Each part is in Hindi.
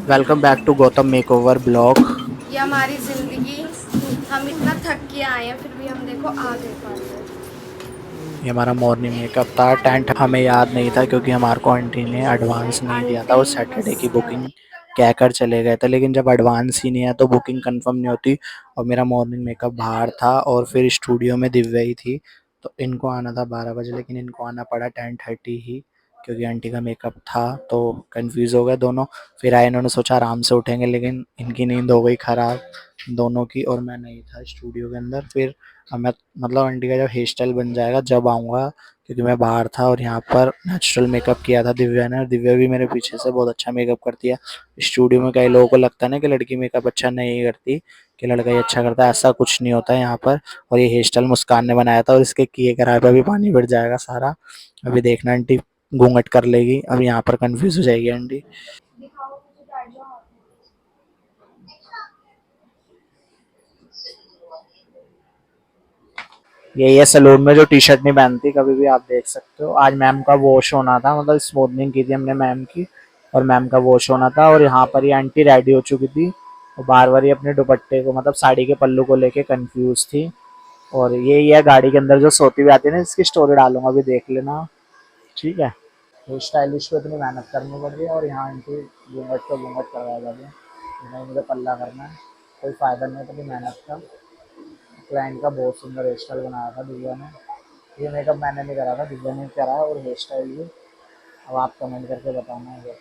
Welcome back to Gautam makeover blog. ये हमारी ज़िंदगी। हम इतना थक के आए हैं फिर भी हम देखो आ गए पार्लर। ये हमारा मॉर्निंग मेकअप था। टेंट हमें याद नहीं था क्योंकि हमारे को आंटी ने एडवांस नहीं दिया था। वो आंटी सैटरडे बस की बुकिंग कहकर चले गए थे, लेकिन जब एडवांस ही नहीं है तो बुकिंग कंफर्म नहीं होती। और मेरा मॉर्निंग मेकअप बाहर था और फिर स्टूडियो में दिव्या ही थी, तो इनको आना था 12 बजे, लेकिन इनको आना पड़ा 10:30 ही क्योंकि आंटी का मेकअप था। तो कंफ्यूज हो गए दोनों। फिर आए, इन्होंने सोचा आराम से उठेंगे, लेकिन इनकी नींद हो गई ख़राब दोनों की, और मैं नहीं था स्टूडियो के अंदर। फिर मैं मतलब आंटी का जब हेयर स्टाइल बन जाएगा जब आऊँगा, क्योंकि मैं बाहर था और यहाँ पर नेचुरल मेकअप किया था दिव्या ने। और दिव्या भी मेरे पीछे से बहुत अच्छा मेकअप करती है। स्टूडियो में कई लोगों को लगता है ना कि लड़की मेकअप अच्छा नहीं करती, कि लड़का ही अच्छा करता है। ऐसा कुछ नहीं होता है यहाँ पर। और ये हेयर स्टाइल मुस्कान ने बनाया था और इसके किए कराए पे भी पानी बढ़ जाएगा सारा। अभी देखना आंटी घूंघट कर लेगी, अब यहाँ पर कंफ्यूज हो जाएगी आंटी। यही है सैलून में जो टी शर्ट नहीं पहनती कभी भी, आप देख सकते हो। आज मैम का वॉश होना था, मतलब स्मूथनिंग की थी हमने मैम की, और मैम का वॉश होना था। और यहाँ पर ये आंटी रेडी हो चुकी थी और बार बार ये अपने दुपट्टे को, मतलब साड़ी के पल्लू को लेके कंफ्यूज थी। और ये है गाड़ी के अंदर जो सोती हुई आती है ना, इसकी स्टोरी डालूंगा, अभी देख लेना। ठीक है। तो स्टाइलिश पे इतनी मेहनत करनी पड़ रही है और यहाँ आंटी घूंघट पे घूंघट करवा जा रही है। नहीं, मुझे पल्ला करना है, कोई फ़ायदा नहीं है इतनी मेहनत का। क्लाइंट का बहुत सुंदर हेयर स्टाइल बनाया था दिव्या ने। ये मेकअप मैंने नहीं करा था, दिव्या ने करा है, और हेयर स्टाइल भी। अब आप कमेंट करके बताना है।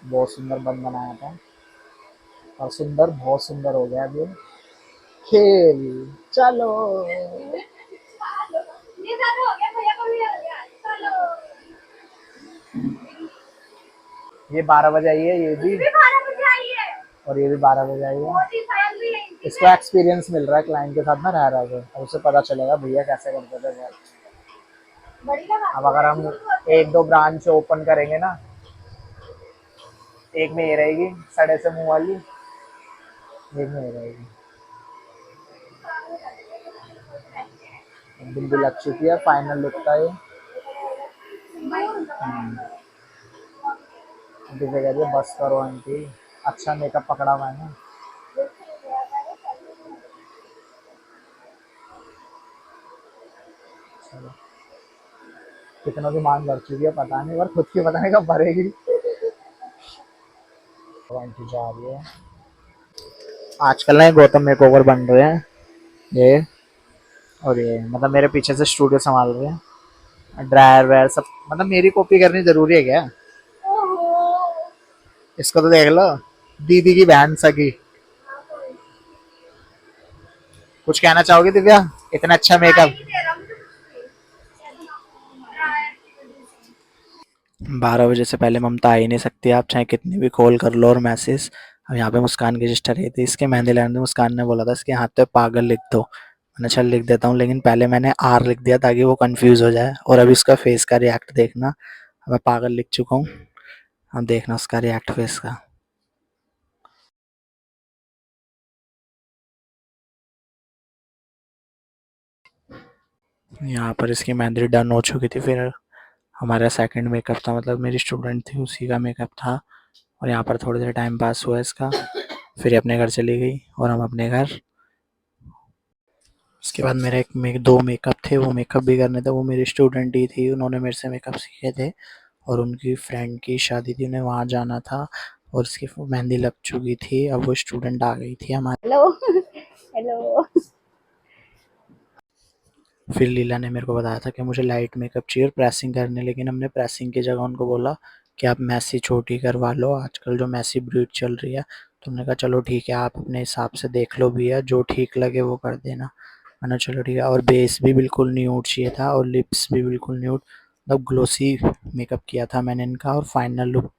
बहुत सुंदर बन बनाया था, और सुंदर बहुत सुंदर हो गया अभी। खेल चलो। ये 12 बजे आई है, ये भी 12 बजे आई है, और ये भी 12 बजे आई है। इसको एक्सपीरियंस मिल रहा है क्लाइंट के साथ ना रह रहा है, अब उसे पता चलेगा भैया कैसे करते थे वर्क। अब अगर हम एक दो ब्रांच ओपन करेंगे ना, एक में ये रहेगी सड़े से मुंह वाली, एक में ये रहेगी। बिंदी लग चुकी है, फाइनल लुक था ये। आंटी से कह रही है बस करो आंटी, अच्छा मेकअप पकड़ा हुआ है ना। चलो, कितनों की मांग बढ़ चुकी है पता नहीं, पर खुद की पता नहीं कब भरेगी। तो आंटी जा रही है। आजकल ना ये गौतम मेकओवर बन रहे हैं ये, और ये मतलब मेरे पीछे से स्टूडियो संभाल रहे हैं। ड्रायर वायर सब, मतलब मेरी कॉपी करनी जरूरी है क्या? इसको तो देख लो, दीदी की बहन सगी। कुछ कहना चाहोगे दिव्या, इतना अच्छा मेकअप? 12 बजे से पहले ममता आ ही नहीं सकती, आप चाहे कितनी भी कॉल कर लो और मैसेज। अब यहाँ पे मुस्कान की सिस्टर रही थी, इसके मेहंदी लगाने, मुस्कान ने बोला था इसके हाथ पे पागल लिख दो। मैंने चल लिख देता हूँ, लेकिन पहले मैंने आर लिख दिया ताकि वो कंफ्यूज हो जाए। और अभी उसका फेस का रिएक्ट देखना, मैं पागल लिख चुका हूँ। अब देखना उसका रिएक्ट फेस का। यहाँ पर इसकी मेहंदी डन हो चुकी थी। फिर हमारा सेकंड मेकअप था, मतलब मेरी स्टूडेंट थी उसी का मेकअप था। और यहाँ पर थोड़ी देर टाइम पास हुआ इसका, फिर ये अपने घर चली गई और हम अपने घर। उसके बाद मेरा दो मेकअप थे, वो मेकअप भी करने थे। वो मेरी स्टूडेंट ही थी, उन्होंने मेरे से मेकअप सीखे थे, और उनकी फ्रेंड की शादी थी, उन्हें वहाँ जाना था। और उसकी मेहंदी लग चुकी थी, अब वो स्टूडेंट आ गई थी हमारी। हेलो। हेलो। फिर लीला ने मेरे को बताया था कि मुझे लाइट मेकअप चाहिए और प्रेसिंग करने, लेकिन हमने प्रेसिंग की जगह उनको बोला कि आप मैसी छोटी करवा लो, आजकल जो मैसी ब्रीड चल रही है। तो हमने कहा चलो ठीक है, आप अपने हिसाब से देख लो भैया, जो ठीक लगे वो कर देना। मैंने चलो ठीक है। और बेस भी बिल्कुल न्यूड चाहिए था और लिप्स भी बिल्कुल न्यूड, मतलब ग्लोसी मेकअप किया था मैंने इनका। और फाइनल लुक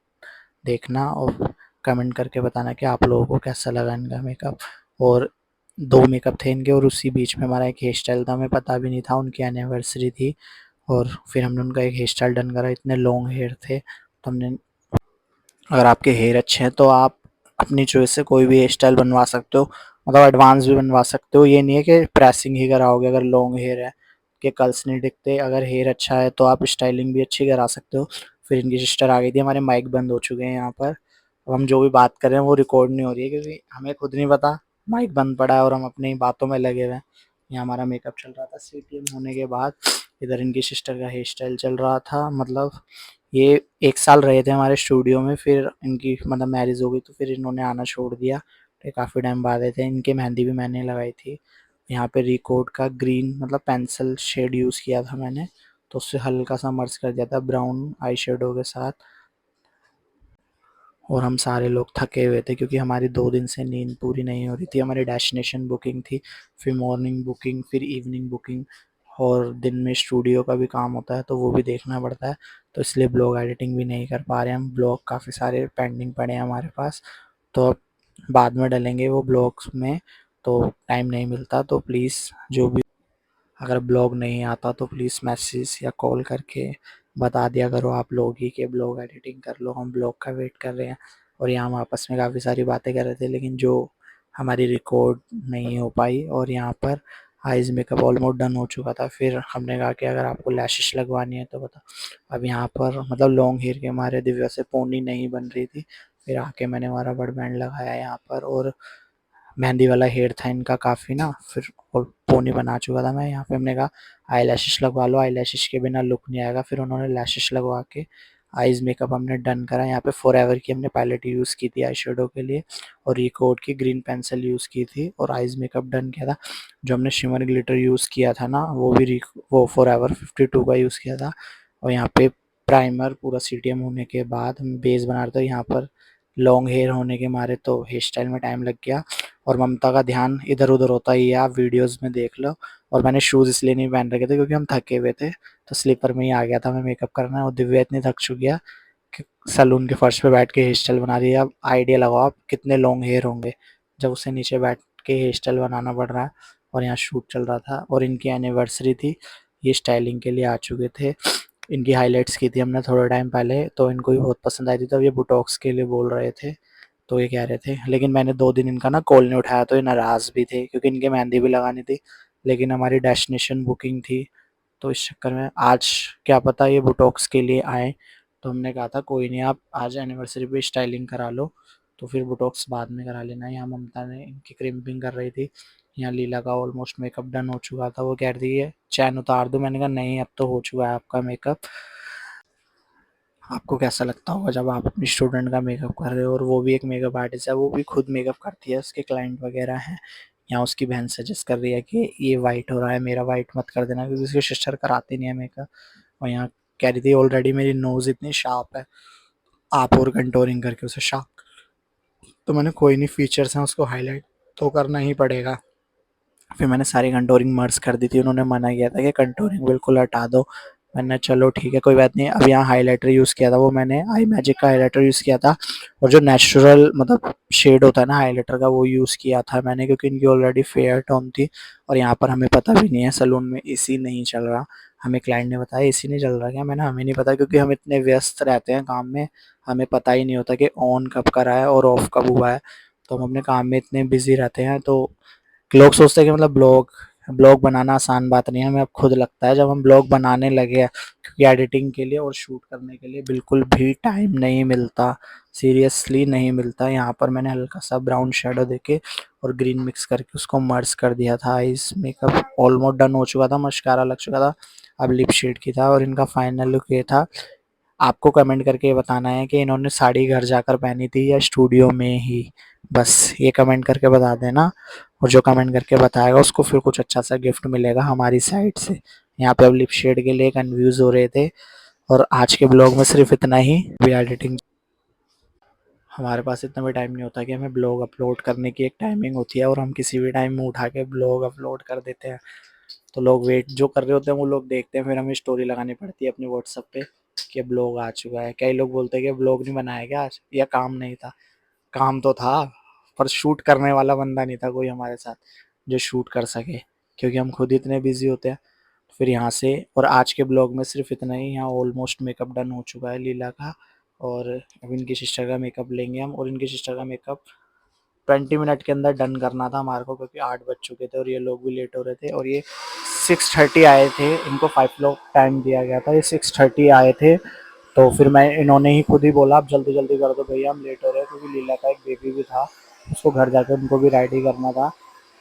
देखना और कमेंट करके बताना कि आप लोगों को कैसा लगा इनका मेकअप। और दो मेकअप थे इनके, और उसी बीच में हमारा एक हेयर स्टाइल था, हमें पता भी नहीं था, उनकी एनिवर्सरी थी। और फिर हमने उनका एक हेयर स्टाइल डन करा, इतने लॉन्ग हेयर थे तो हमने, अगर आपके हेयर अच्छे हैं तो आप अपनी चॉइस से कोई भी हेयर स्टाइल बनवा सकते हो, मतलब एडवांस भी बनवा सकते हो। ये नहीं है कि प्रेसिंग ही कराओगे अगर लॉन्ग हेयर है, कि कर्ल्स नहीं दिखते। अगर हेयर अच्छा है तो आप स्टाइलिंग भी अच्छी करा सकते हो। फिर इनकी सिस्टर आ गई थी, हमारे माइक बंद हो चुके हैं यहाँ पर। अब हम जो भी बात कर रहे हैं वो रिकॉर्ड नहीं हो रही है क्योंकि हमें खुद नहीं पता माइक बंद पड़ा है और हम अपनी बातों में लगे हुए हैं। यहाँ हमारा मेकअप चल रहा था सीटीएम होने के बाद। इधर इनकी सिस्टर का हेयर स्टाइल चल रहा था। मतलब ये 1 साल रहे थे हमारे स्टूडियो में, फिर इनकी मतलब मैरिज हो गई तो फिर इन्होंने आना छोड़ दिया। तो काफ़ी टाइम बाद आए थे। इनकी मेहंदी भी मैंने लगाई थी। यहाँ पे रिकोड का ग्रीन मतलब पेंसिल शेड यूज़ किया था मैंने, तो उससे हल्का सा मर्ज कर दिया था ब्राउन आई शेडो के साथ। और हम सारे लोग थके हुए थे क्योंकि हमारी 2 दिन से नींद पूरी नहीं हो रही थी। हमारी डेस्टिनेशन बुकिंग थी, फिर मॉर्निंग बुकिंग, फिर इवनिंग बुकिंग, और दिन में स्टूडियो का भी काम होता है तो वो भी देखना पड़ता है। तो इसलिए ब्लॉग एडिटिंग भी नहीं कर पा रहे हैं हम। ब्लॉग काफ़ी सारे पेंडिंग पड़े हैं हमारे पास, तो अब बाद में डलेंगे वो ब्लॉग्स में, तो टाइम नहीं मिलता। तो प्लीज़ जो भी अगर ब्लॉग नहीं आता तो प्लीज़ मैसेज या कॉल करके बता दिया करो आप लोग ही कि ब्लॉग एडिटिंग कर लो, हम ब्लॉग का वेट कर रहे हैं। और यहाँ हम आपस में काफ़ी सारी बातें कर रहे थे लेकिन जो हमारी रिकॉर्ड नहीं हो पाई। और यहाँ पर आइज़ मेकअप ऑलमोस्ट डन हो चुका था। फिर हमने कहा कि अगर आपको लैशेस लगवानी है तो बताओ। अब यहाँ पर मतलब लॉन्ग हेयर के हमारे दिव्या से पोनी नहीं बन रही थी, फिर आके मैंने हमारा बड़ बैंड लगाया यहाँ पर। और मेहंदी वाला हेयर था इनका काफ़ी ना, फिर और पोनी बना चुका था मैं। यहाँ पे हमने कहा आई लैशेस लगवा लो, आई लैशेस के बिना लुक नहीं आएगा। फिर उन्होंने लैशेस लगवा के आइज़ मेकअप हमने डन करा। यहाँ पे फॉरएवर की हमने पैलेट यूज़ की थी आई शेडो के लिए, और रिकोड की ग्रीन पेंसिल यूज़ की थी, और आइज़ मेकअप डन किया था। जो हमने शिमर ग्लिटर यूज़ किया था ना वो भी वो फॉरएवर 52 का यूज़ किया था। और यहाँ पे प्राइमर पूरा सीटीएम होने के बाद हम बेस बना रहे थे। यहाँ पर लॉन्ग हेयर होने के मारे तो हेयर स्टाइल में टाइम लग गया, और ममता का ध्यान इधर उधर होता ही है, आप वीडियोस में देख लो। और मैंने शूज़ इसलिए नहीं पहन रखे थे क्योंकि हम थके हुए थे, तो स्लीपर में ही आ गया था मैं मेकअप करना। और दिव्या इतनी थक चुकी है कि सैलून के फर्श पे बैठ के हेयर स्टाइल बना रही है। अब आइडिया लगाओ आप कितने लॉन्ग हेयर होंगे जब उसे नीचे बैठ के हेयर स्टाइल बनाना पड़ रहा है। और यहाँ शूट चल रहा था और इनकी एनिवर्सरी थी, ये स्टाइलिंग के लिए आ चुके थे। इनकी हाइलाइट्स की थी हमने थोड़ा टाइम पहले, तो इनको भी बहुत पसंद आई थी, तो ये बुटॉक्स के लिए बोल रहे थे, तो ये कह रहे थे। लेकिन मैंने 2 दिन इनका ना कॉल नहीं उठाया तो ये नाराज़ भी थे क्योंकि इनके मेहंदी भी लगानी थी, लेकिन हमारी डेस्टिनेशन बुकिंग थी। तो इस चक्कर में आज क्या पता ये बुटॉक्स के लिए आए, तो हमने कहा था कोई नहीं आप आज एनिवर्सरी पे स्टाइलिंग करा लो, तो फिर बुटॉक्स बाद में करा लेना। यहाँ ममता ने इनकी क्रिम्पिंग कर रही थी। यहाँ लीला का ऑलमोस्ट मेकअप डन हो चुका था, वो कह रही थी ये चैन उतार दूँ, मैंने कहा नहीं अब तो हो चुका है आपका मेकअप। आपको कैसा लगता होगा जब आप अपनी स्टूडेंट का मेकअप कर रहे हो, और वो भी एक मेकअप आर्टिस्ट है, वो भी खुद मेकअप करती है, उसके क्लाइंट वगैरह हैं। यहाँ उसकी बहन सजेस्ट कर रही है कि ये वाइट हो रहा है, मेरा वाइट मत कर देना, क्योंकि उसकी सिस्टर कराती नहीं है मेकअप। और यहाँ कह रही थी ऑलरेडी मेरी नोज़ इतनी शार्प है, आप और कंटोरिंग करके उसे शार्प। तो मैंने कोई नहीं, फीचर्स हैं उसको हाईलाइट तो करना ही पड़ेगा। फिर मैंने सारी कंटोरिंग मर्ज कर दी थी, उन्होंने मना किया था कि कंटोरिंग बिल्कुल हटा दो। मैंने चलो ठीक है कोई बात नहीं। अब यहाँ हाइलाइटर यूज़ किया था, वो मैंने आई मैजिक का हाइलाइटर यूज़ किया था, और जो नेचुरल मतलब शेड होता है ना हाइलाइटर का वो यूज़ किया था मैंने, क्योंकि इनकी ऑलरेडी फेयर टोन थी। और यहाँ पर हमें पता भी नहीं है सैलून में एसी नहीं चल रहा, हमें क्लाइंट ने बताया एसी नहीं चल रहा क्या, मैंने हमें नहीं पता क्योंकि हम इतने व्यस्त रहते हैं काम में, हमें पता ही नहीं होता कि ऑन कब करा है और ऑफ कब हुआ है। तो हम अपने काम में इतने बिजी रहते हैं, तो लोग सोचते हैं कि मतलब ब्लॉग ब्लॉग बनाना आसान बात नहीं है। हमें अब खुद लगता है जब हम ब्लॉग बनाने लगे हैं, क्योंकि एडिटिंग के लिए और शूट करने के लिए बिल्कुल भी टाइम नहीं मिलता, सीरियसली नहीं मिलता। यहाँ पर मैंने हल्का सा ब्राउन शेडो देके और ग्रीन मिक्स करके उसको मर्ज कर दिया था। आइस मेकअप ऑलमोस्ट डन हो चुका था, मस्कारा लग चुका था, अब लिप शेड की था। और इनका फाइनल लुक ये था। आपको कमेंट करके ये बताना है कि इन्होंने साड़ी घर जाकर पहनी थी या स्टूडियो में ही, बस ये कमेंट करके बता देना। और जो कमेंट करके बताएगा उसको फिर कुछ अच्छा सा गिफ्ट मिलेगा हमारी साइड से। यहाँ पे अब लिप शेड के लिए कंफ्यूज हो रहे थे। और आज के ब्लॉग में सिर्फ इतना ही। भी एडिटिंग हमारे पास इतना भी टाइम नहीं होता कि हमें ब्लॉग अपलोड करने की एक टाइमिंग होती है और हम किसी भी टाइम में उठा के ब्लॉग अपलोड कर देते हैं। तो लोग वेट जो कर रहे होते हैं वो लोग देखते हैं, फिर हमें स्टोरी लगानी पड़ती है अपने व्हाट्सएप पे कि ब्लॉग आ चुका है। कई लोग बोलते हैं कि ब्लॉग नहीं बनाया क्या आज, या काम नहीं था। काम तो था, पर शूट करने वाला बंदा नहीं था कोई हमारे साथ जो शूट कर सके, क्योंकि हम खुद इतने बिजी होते हैं। फिर यहाँ से और आज के ब्लॉग में सिर्फ इतना ही। यहाँ ऑलमोस्ट मेकअप डन हो चुका है लीला का, और अब इनकी सिस्टर का मेकअप लेंगे हम। और इनकी सिस्टर का मेकअप 20 मिनट के अंदर डन करना था हमारे को, क्योंकि 8 बज चुके थे और ये लोग भी लेट हो रहे थे। और ये 6:30 आए थे, इनको 5 लोग टाइम दिया गया था, ये 6:30 आए थे। तो फिर मैं इन्होंने ही खुद ही बोला आप जल्दी जल्दी कर दो भैया हम लेट हो रहे हैं, क्योंकि लीला का एक बेबी भी था, उसको घर जाकर उनको भी रेडी करना था।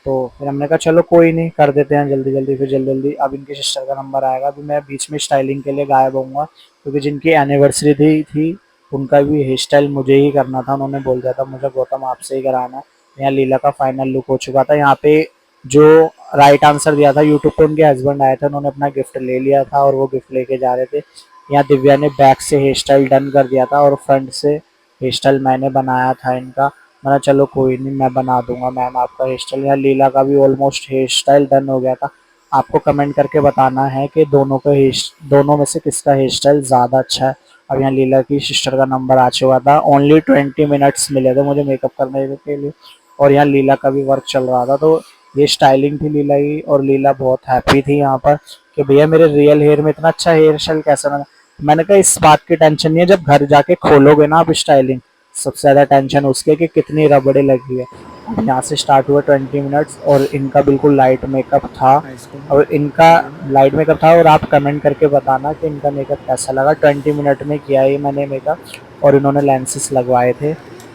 तो फिर हमने कहा चलो कोई नहीं कर देते हैं जल्दी जल्दी। फिर जल्दी जल्दी अब इनकी सिस्टर का नंबर आएगा, अभी मैं बीच में स्टाइलिंग के लिए गायब होऊंगा, क्योंकि जिनकी एनिवर्सरी थी उनका भी हेयर स्टाइल मुझे ही करना था। उन्होंने बोल दिया था मुझे गौतम आपसे ही कराना है। यहाँ लीला का फाइनल लुक हो चुका था। यहाँ पे जो राइट आंसर दिया था यूट्यूब पे उनके हस्बैंड आए थे, उन्होंने अपना गिफ्ट ले लिया था और वो गिफ्ट लेके जा रहे थे। यहाँ दिव्या ने बैक से हेयर स्टाइल डन कर दिया था और फ्रंट से हेयर स्टाइल मैंने बनाया था इनका। मैंने चलो कोई नहीं मैं बना दूंगा मैम आपका हेयर स्टाइल। यहाँ लीला का भी ऑलमोस्ट हेयर स्टाइल डन हो गया था। आपको कमेंट करके बताना है कि दोनों में से किसका हेयर स्टाइल ज़्यादा अच्छा है। अब यहाँ लीला की सिस्टर का नंबर आ चुका था। ओनली 20 मिनट्स मिले थे मुझे मेकअप करने के लिए, और यहाँ लीला का भी वर्क चल रहा था। तो ये स्टाइलिंग थी लीला की, और लीला बहुत हैप्पी थी यहाँ पर कि भैया मेरे रियल हेयर में इतना अच्छा हेयर स्टाइल कैसे बना। मैंने कहा इस बात की टेंशन नहीं है, जब घर जाके खोलोगे ना आप स्टाइलिंग, सबसे ज़्यादा टेंशन उसकी है कि कितनी रबड़े लगी है। अब यहाँ से स्टार्ट हुआ 20 मिनट्स, और इनका बिल्कुल लाइट मेकअप था, और इनका लाइट मेकअप था। और आप कमेंट करके बताना कि इनका मेकअप कैसा लगा। 20 मिनट में किया ही मैंने मेकअप, और इन्होंने लेंसेज लगवाए थे।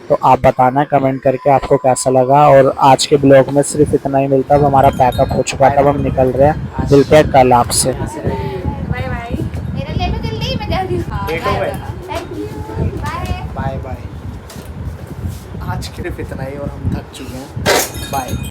तो आप बताना कमेंट करके आपको कैसा लगा। और आज के ब्लॉग में सिर्फ इतना ही मिलता है। अब हमारा पैकअप हो चुका था, अब हम निकल रहे हैं। मिलते हैं कल आपसे। Bye bye. मेरा ले लो जल्दी, मैं जा रही हूँ। लेट हो गए। Thank you, bye bye bye. आज के सिर्फ इतना ही और हम थक चुके हैं। बाय।